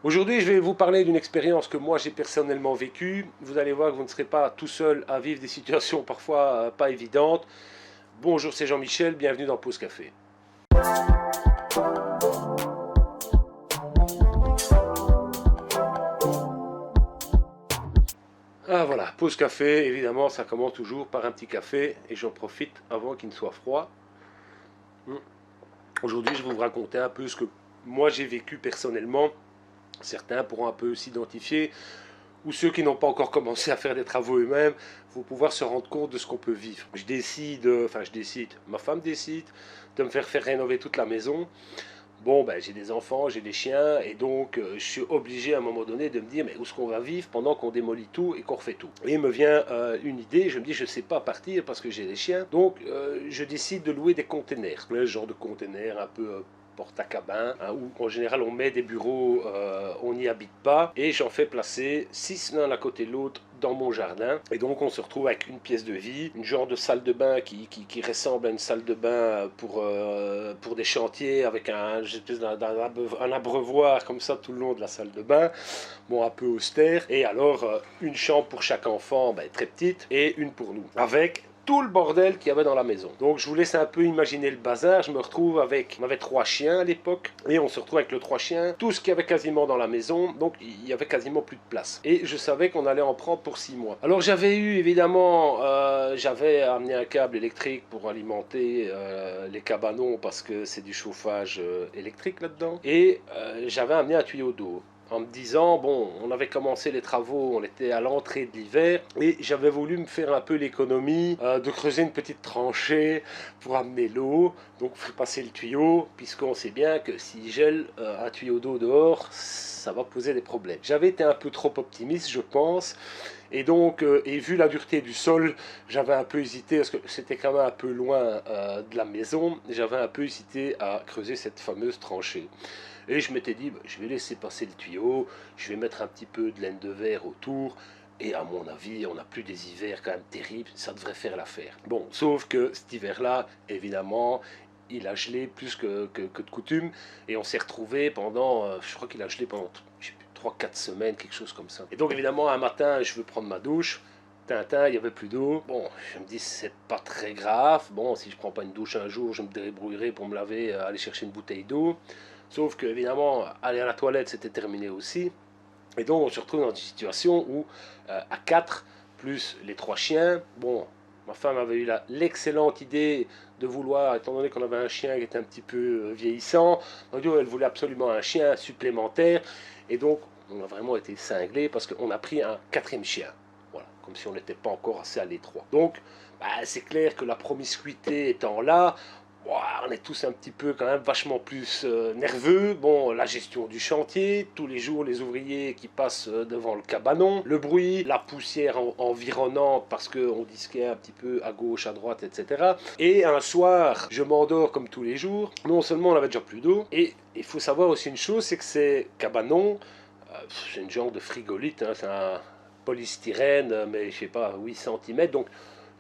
Aujourd'hui, je vais vous parler d'une expérience que moi j'ai personnellement vécue. Vous allez voir que vous ne serez pas tout seul à vivre des situations parfois pas évidentes. Bonjour, c'est Jean-Michel, bienvenue dans Pause Café. Ah voilà, pause café, évidemment ça commence toujours par un petit café et j'en profite avant qu'il ne soit froid. Aujourd'hui je vais vous raconter un peu ce que moi j'ai vécu personnellement. Certains pourront un peu s'identifier, ou ceux qui n'ont pas encore commencé à faire des travaux eux-mêmes, vont pouvoir se rendre compte de ce qu'on peut vivre. Ma femme décide de me faire rénover toute la maison. Bon, ben, j'ai des enfants, j'ai des chiens, et donc je suis obligé à un moment donné de me dire, mais où est-ce qu'on va vivre pendant qu'on démolit tout et qu'on refait tout. Et il me vient une idée, je me dis, je ne sais pas partir parce que j'ai des chiens, donc je décide de louer des containers. Le genre de containers un peu porte-à-cabin, hein, où en général on met des bureaux, on n'y habite pas, et j'en fais placer 6 l'un à côté de l'autre dans mon jardin, et donc on se retrouve avec une pièce de vie, une genre de salle de bain qui ressemble à une salle de bain pour des chantiers, avec un abreuvoir comme ça tout le long de la salle de bain, bon un peu austère, et alors une chambre pour chaque enfant, ben, très petite, et une pour nous, avec tout le bordel qu'il y avait dans la maison. Donc je vous laisse un peu imaginer le bazar. Je me retrouve avec, on avait 3 chiens à l'époque, et on se retrouve avec le 3 chiens, tout ce qu'il y avait quasiment dans la maison, donc il y avait quasiment plus de place. Et je savais qu'on allait en prendre pour 6 mois. Alors j'avais eu évidemment, j'avais amené un câble électrique pour alimenter les cabanons, parce que c'est du chauffage électrique là-dedans, et j'avais amené un tuyau d'eau. En me disant, bon, on avait commencé les travaux, on était à l'entrée de l'hiver, et j'avais voulu me faire un peu l'économie de creuser une petite tranchée pour amener l'eau, donc faire passer le tuyau, puisqu'on sait bien que s'il gèle un tuyau d'eau dehors, ça va poser des problèmes. J'avais été un peu trop optimiste, je pense, et donc, et vu la dureté du sol, j'avais un peu hésité, parce que c'était quand même un peu loin de la maison, j'avais un peu hésité à creuser cette fameuse tranchée. Et je m'étais dit, bah, je vais laisser passer le tuyau, je vais mettre un petit peu de laine de verre autour, et à mon avis, on n'a plus des hivers quand même terribles, ça devrait faire l'affaire. Bon, sauf que cet hiver-là, évidemment, il a gelé plus que de coutume, et on s'est retrouvé pendant, je crois qu'il a gelé pendant, je sais plus, 3-4 semaines, quelque chose comme ça. Et donc évidemment, un matin, je veux prendre ma douche, Tintin, il n'y avait plus d'eau. Bon, je me dis, c'est pas très grave. Bon, si je prends pas une douche un jour, je me débrouillerai pour me laver, aller chercher une bouteille d'eau. Sauf que, évidemment, aller à la toilette, c'était terminé aussi. Et donc, on se retrouve dans une situation où, à 4, plus les 3 chiens, bon, ma femme avait eu l'excellente idée de vouloir, étant donné qu'on avait un chien qui était un petit peu vieillissant, donc elle voulait absolument un chien supplémentaire. Et donc, on a vraiment été cinglés parce qu'on a pris un 4e chien. Voilà, comme si on n'était pas encore assez à l'étroit. Donc, bah, c'est clair que la promiscuité étant là, on est tous un petit peu quand même vachement plus nerveux. Bon, la gestion du chantier, tous les jours les ouvriers qui passent devant le cabanon, le bruit, la poussière environnante parce qu'on disquait un petit peu à gauche, à droite, etc. Et un soir, je m'endors comme tous les jours. Non seulement on avait déjà plus d'eau, et il faut savoir aussi une chose, c'est que ces cabanons, c'est une genre de frigolite, hein, c'est un polystyrène, mais je sais pas, 8 cm, donc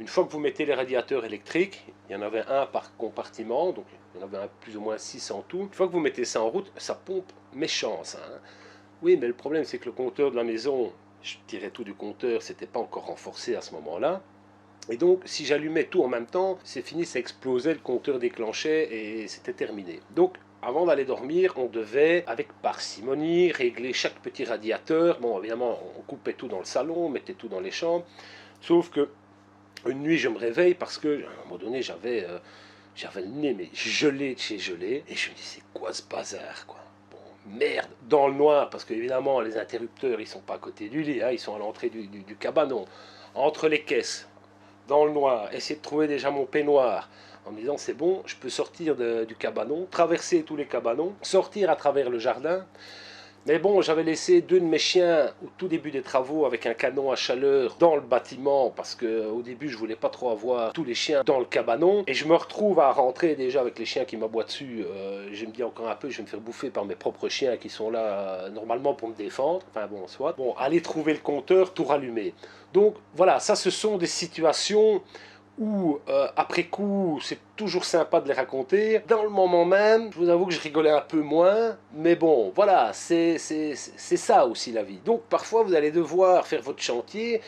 une fois que vous mettez les radiateurs électriques, il y en avait un par compartiment, donc il y en avait plus ou moins 6 en tout. Une fois que vous mettez ça en route, ça pompe méchant, ça. Hein. Oui, mais le problème, c'est que le compteur de la maison, je tirais tout du compteur, c'était pas encore renforcé à ce moment-là. Et donc, si j'allumais tout en même temps, c'est fini, ça explosait, le compteur déclenchait et c'était terminé. Donc, avant d'aller dormir, on devait, avec parcimonie, régler chaque petit radiateur. Bon, évidemment, on coupait tout dans le salon, on mettait tout dans les chambres. Sauf que une nuit, je me réveille parce que, à un moment donné, j'avais le nez mais gelé de chez gelé. Et je me dis, c'est quoi ce bazar, quoi? Bon, merde, dans le noir, parce qu'évidemment, les interrupteurs, ils sont pas à côté du lit, hein, ils sont à l'entrée du cabanon. Entre les caisses, dans le noir, essayer de trouver déjà mon peignoir, en me disant, c'est bon, je peux sortir du cabanon, traverser tous les cabanons, sortir à travers le jardin. Mais bon, j'avais laissé 2 de mes chiens au tout début des travaux avec un canon à chaleur dans le bâtiment parce que au début je voulais pas trop avoir tous les chiens dans le cabanon et je me retrouve à rentrer déjà avec les chiens qui m'aboient dessus. Je me dis encore un peu, je vais me faire bouffer par mes propres chiens qui sont là normalement pour me défendre. Enfin bon, soit. Bon, aller trouver le compteur, tout rallumer. Donc voilà, ça ce sont des situations où après coup c'est toujours sympa de les raconter. Dans le moment même, je vous avoue que je rigolais un peu moins, mais bon voilà, c'est ça aussi la vie. Donc parfois vous allez devoir faire votre chantier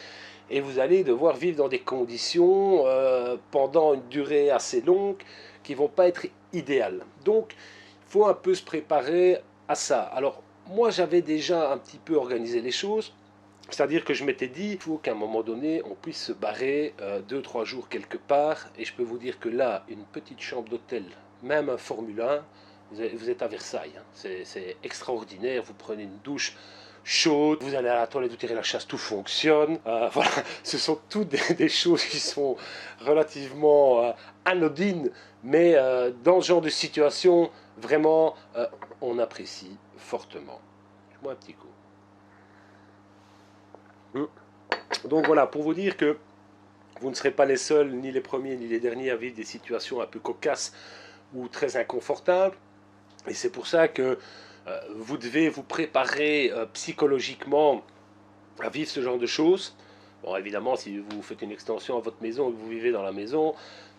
et vous allez devoir vivre dans des conditions pendant une durée assez longue qui vont pas être idéales. Donc il faut un peu se préparer à ça. Alors moi j'avais déjà un petit peu organisé les choses. C'est-à-dire que je m'étais dit, il faut qu'à un moment donné, on puisse se barrer 2-3 jours quelque part. Et je peux vous dire que là, une petite chambre d'hôtel, même un Formule 1, vous êtes à Versailles. Hein. C'est extraordinaire. Vous prenez une douche chaude, vous allez à la toilette, vous tirez la chasse, tout fonctionne. Voilà, ce sont toutes des choses qui sont relativement anodines. Mais dans ce genre de situation, vraiment, on apprécie fortement. Moi, un petit coup. Donc voilà, pour vous dire que vous ne serez pas les seuls, ni les premiers, ni les derniers à vivre des situations un peu cocasses ou très inconfortables. Et c'est pour ça que vous devez vous préparer psychologiquement à vivre ce genre de choses. Bon, évidemment, si vous faites une extension à votre maison et que vous vivez dans la maison,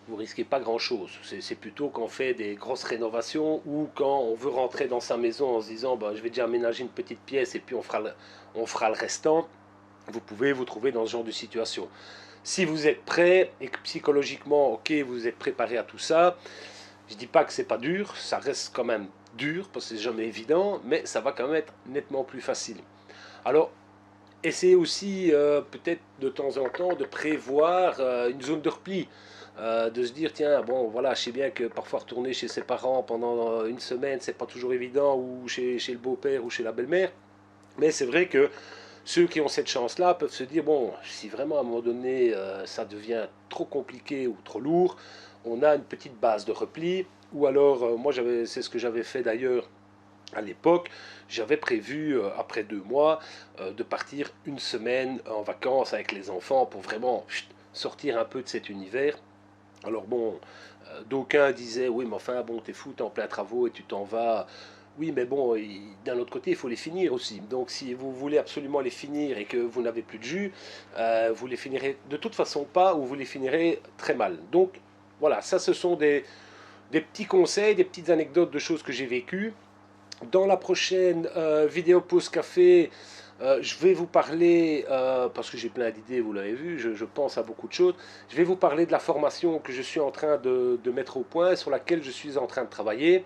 vous risquez pas grand-chose. C'est plutôt quand on fait des grosses rénovations ou quand on veut rentrer dans sa maison en se disant bah, je vais déjà aménager une petite pièce et puis on fera le restant. Vous pouvez vous trouver dans ce genre de situation. Si vous êtes prêt et que psychologiquement, ok, vous êtes préparé à tout ça, je ne dis pas que c'est pas dur, ça reste quand même dur parce que c'est jamais évident, mais ça va quand même être nettement plus facile. Alors, essayez aussi peut-être de temps en temps de prévoir une zone de repli. De se dire tiens bon voilà je sais bien que parfois retourner chez ses parents pendant une semaine c'est pas toujours évident ou chez le beau-père ou chez la belle-mère mais c'est vrai que ceux qui ont cette chance-là peuvent se dire, bon, si vraiment à un moment donné ça devient trop compliqué ou trop lourd, on a une petite base de repli. Ou alors, moi c'est ce que j'avais fait d'ailleurs à l'époque, j'avais prévu, après 2 mois, de partir une semaine en vacances avec les enfants pour vraiment sortir un peu de cet univers. Alors bon, d'aucuns disaient, oui mais enfin bon t'es fou, t'es en plein travaux et tu t'en vas. Oui, mais bon, d'un autre côté, il faut les finir aussi. Donc, si vous voulez absolument les finir et que vous n'avez plus de jus, vous les finirez de toute façon pas ou vous les finirez très mal. Donc, voilà, ça, ce sont des petits conseils, des petites anecdotes de choses que j'ai vécues. Dans la prochaine vidéo pause café, je vais vous parler, parce que j'ai plein d'idées, vous l'avez vu, je pense à beaucoup de choses, je vais vous parler de la formation que je suis en train de mettre au point, sur laquelle je suis en train de travailler.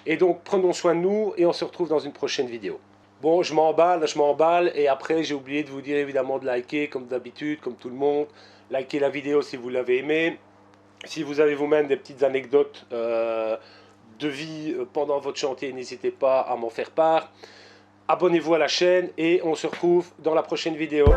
Et donc, prenons soin de nous et on se retrouve dans une prochaine vidéo. Bon, je m'emballe et après, j'ai oublié de vous dire évidemment de liker, comme d'habitude, comme tout le monde. Likez la vidéo si vous l'avez aimée. Si vous avez vous-même des petites anecdotes de vie pendant votre chantier, n'hésitez pas à m'en faire part. Abonnez-vous à la chaîne et on se retrouve dans la prochaine vidéo.